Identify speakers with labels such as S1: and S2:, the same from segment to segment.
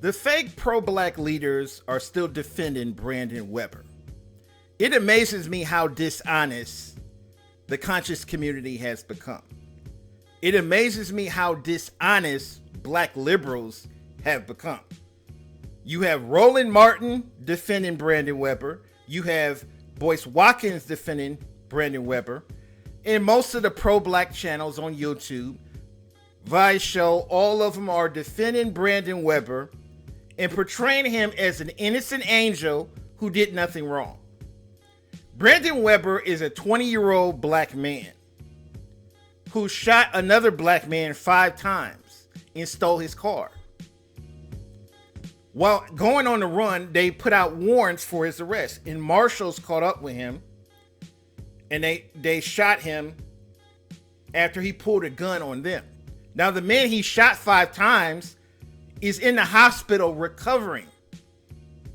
S1: The fake pro-black leaders are still defending Brandon Weber. It amazes me how dishonest the conscious community has become. It amazes me how dishonest black liberals have become. You have Roland Martin defending Brandon Weber. You have Boyce Watkins defending Brandon Weber. And most of the pro-black channels on YouTube, Vice Show, all of them are defending Brandon Weber and portraying him as an innocent angel who did nothing wrong. Brandon Weber is a 20-year-old black man who shot another black man 5 times and stole his car. While going on the run, they put out warrants for his arrest, and marshals caught up with him, and they shot him after he pulled a gun on them. Now, the man he shot 5 times is in the hospital recovering.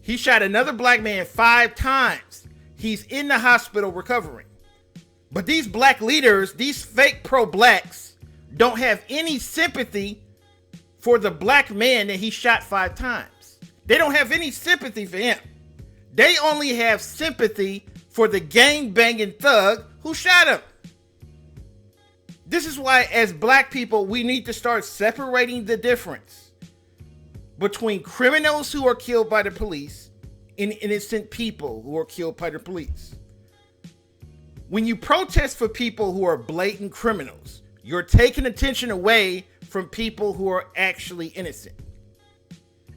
S1: He shot another black man 5 times. He's in the hospital recovering. But these black leaders, these fake pro-blacks, don't have any sympathy for the black man that he shot 5 times. They don't have any sympathy for him. They only have sympathy for the gang-banging thug who shot him. This is why, as black people, we need to start separating the difference between criminals who are killed by the police and innocent people who are killed by the police. When you protest for people who are blatant criminals, you're taking attention away from people who are actually innocent.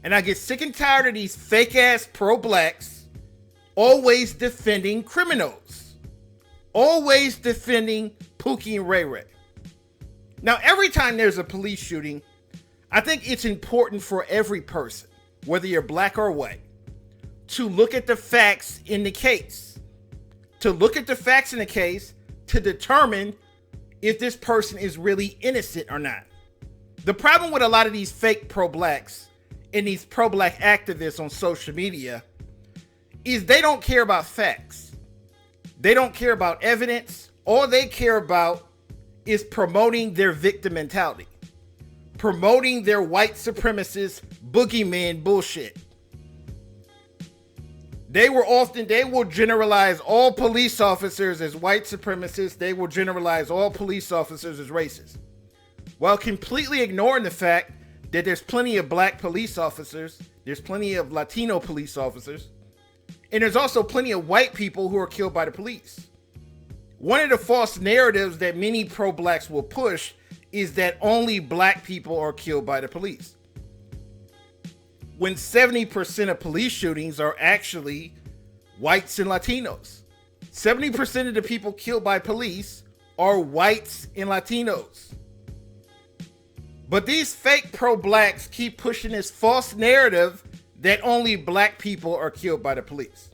S1: And I get sick and tired of these fake-ass pro-blacks always defending criminals. Always defending Pookie and Ray Ray. Now, every time there's a police shooting, I think it's important for every person, whether you're black or white, to look at the facts in the case. To look at the facts in the case to determine if this person is really innocent or not. The problem with a lot of these fake pro-blacks and these pro-black activists on social media is they don't care about facts. They don't care about evidence. All they care about is promoting their victim mentality, promoting their white supremacist boogeyman bullshit. They will generalize all police officers as white supremacists. They will generalize all police officers as racist, while completely ignoring the fact that there's plenty of black police officers, there's plenty of Latino police officers, and there's also plenty of white people who are killed by the police. One of the false narratives that many pro-blacks will push is that only black people are killed by the police, when 70% of police shootings are actually whites and Latinos. 70% of the people killed by police are whites and Latinos. But these fake pro-blacks keep pushing this false narrative that only black people are killed by the police.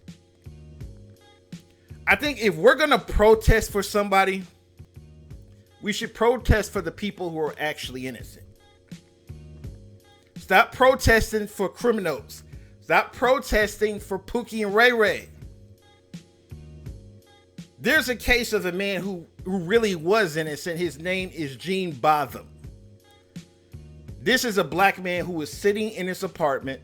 S1: I think if we're going to protest for somebody, we should protest for the people who are actually innocent. Stop protesting for criminals. Stop protesting for Pookie and Ray Ray. There's a case of a man who really was innocent. His name is Gene Botham. This is a black man who was sitting in his apartment,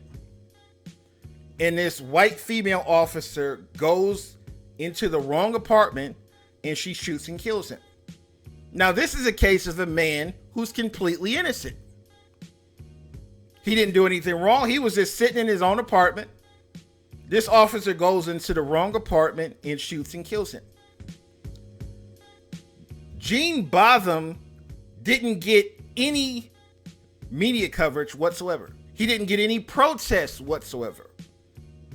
S1: and this white female officer goes into the wrong apartment and she shoots and kills him. Now, this is a case of a man who's completely innocent. He didn't do anything wrong. He was just sitting in his own apartment. This officer goes into the wrong apartment and shoots and kills him. Gene Botham didn't get any media coverage whatsoever. He didn't get any protests whatsoever.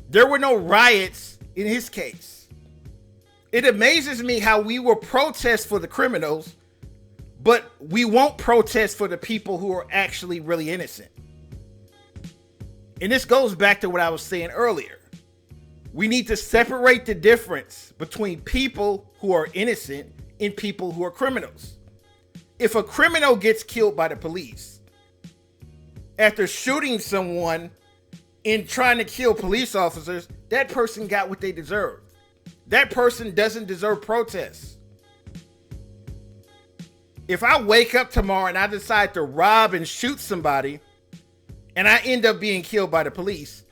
S1: There were no riots in his case. It amazes me how we will protest for the criminals, but we won't protest for the people who are actually really innocent. And this goes back to what I was saying earlier. We need to separate the difference between people who are innocent and people who are criminals. If a criminal gets killed by the police after shooting someone and trying to kill police officers, that person got what they deserved. That person doesn't deserve protests. If I wake up tomorrow and I decide to rob and shoot somebody, and I end up being killed by the police,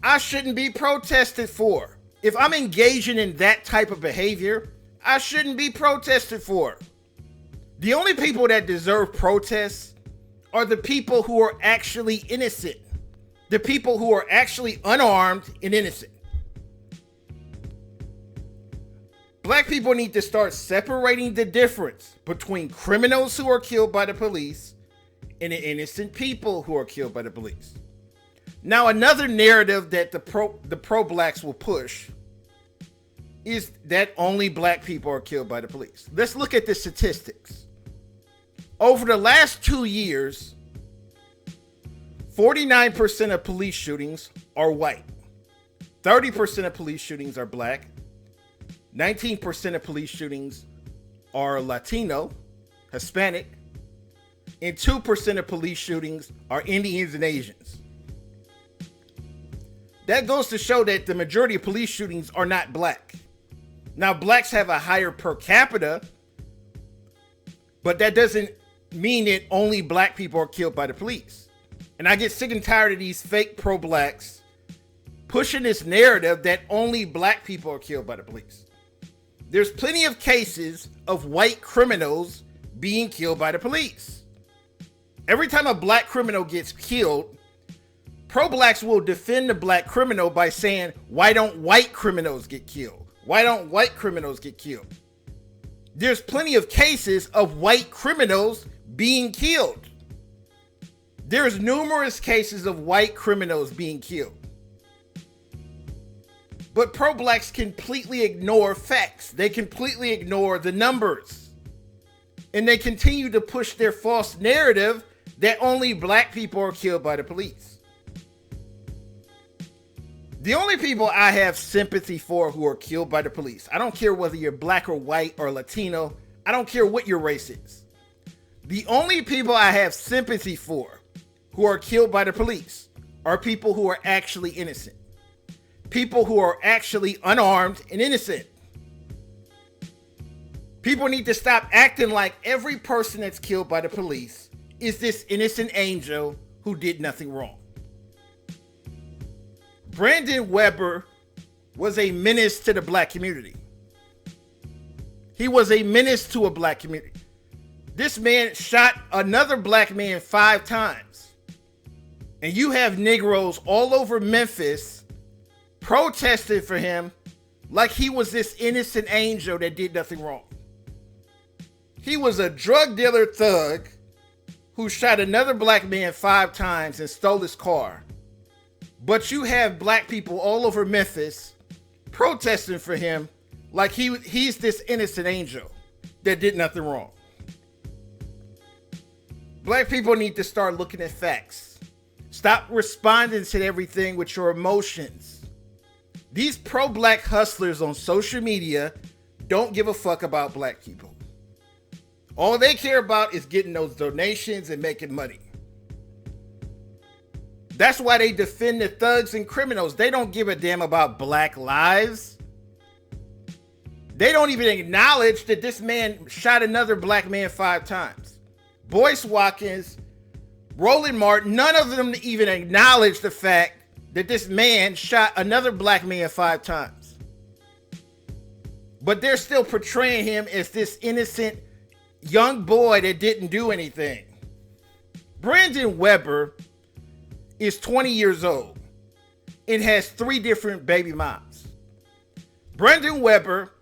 S1: I shouldn't be protested for. If I'm engaging in that type of behavior, I shouldn't be protested for. The only people that deserve protests are the people who are actually innocent. The people who are actually unarmed and innocent. Black people need to start separating the difference between criminals who are killed by the police and the innocent people who are killed by the police. Now, another narrative that the pro-blacks will push is that only black people are killed by the police. Let's look at the statistics. Over the last 2 years, 49% of police shootings are white. 30% of police shootings are black. 19% of police shootings are Latino, Hispanic, and 2% of police shootings are Indians and Asians. That goes to show that the majority of police shootings are not black. Now, blacks have a higher per capita, but that doesn't mean that only black people are killed by the police. And I get sick and tired of these fake pro-blacks pushing this narrative that only black people are killed by the police. There's plenty of cases of white criminals being killed by the police. Every time a black criminal gets killed, pro-blacks will defend the black criminal by saying, why don't white criminals get killed? Why don't white criminals get killed? There's plenty of cases of white criminals being killed. There's numerous cases of white criminals being killed. But pro-blacks completely ignore facts. They completely ignore the numbers. And they continue to push their false narrative that only black people are killed by the police. The only people I have sympathy for who are killed by the police, I don't care whether you're black or white or Latino, I don't care what your race is. The only people I have sympathy for who are killed by the police are people who are actually innocent. People who are actually unarmed and innocent. People need to stop acting like every person that's killed by the police is this innocent angel who did nothing wrong. Brandon Weber was a menace to the black community. He was a menace to a black community. This man shot another black man 5 times. And you have Negroes all over Memphis protesting for him like he was this innocent angel that did nothing wrong. He was a drug dealer thug who shot another black man 5 times and stole his car. But you have black people all over Memphis protesting for him like he's this innocent angel that did nothing wrong. Black people need to start looking at facts. Stop responding to everything with your emotions. These pro-black hustlers on social media don't give a fuck about black people. All they care about is getting those donations and making money. That's why they defend the thugs and criminals. They don't give a damn about black lives. They don't even acknowledge that this man shot another black man 5 times. Boyce Watkins, Roland Martin, none of them even acknowledge the fact that this man shot another black man 5 times. But they're still portraying him as this innocent young boy that didn't do anything. Brandon Weber is 20 years old and has 3 different baby moms. Brandon Weber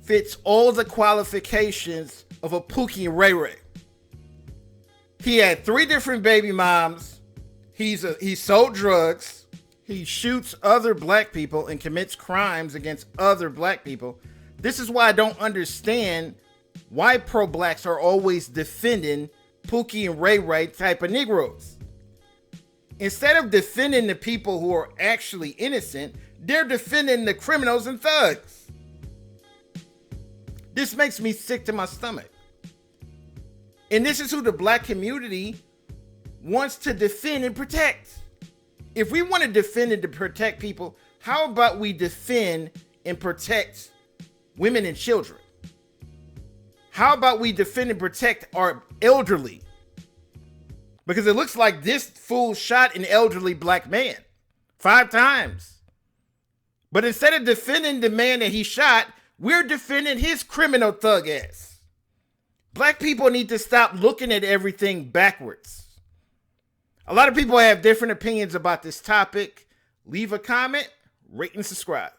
S1: fits all the qualifications of a Pookie and Ray Ray. He had 3 different baby moms. He sold drugs. He shoots other black people and commits crimes against other black people. This is why I don't understand why pro-blacks are always defending Pookie and Ray Ray type of Negroes. Instead of defending the people who are actually innocent, they're defending the criminals and thugs. This makes me sick to my stomach. And this is who the black community wants to defend and protect. If we want to defend and to protect people, how about we defend and protect women and children? How about we defend and protect our elderly? Because it looks like this fool shot an elderly black man 5 times. But instead of defending the man that he shot, we're defending his criminal thug ass. Black people need to stop looking at everything backwards. A lot of people have different opinions about this topic. Leave a comment, rate, and subscribe.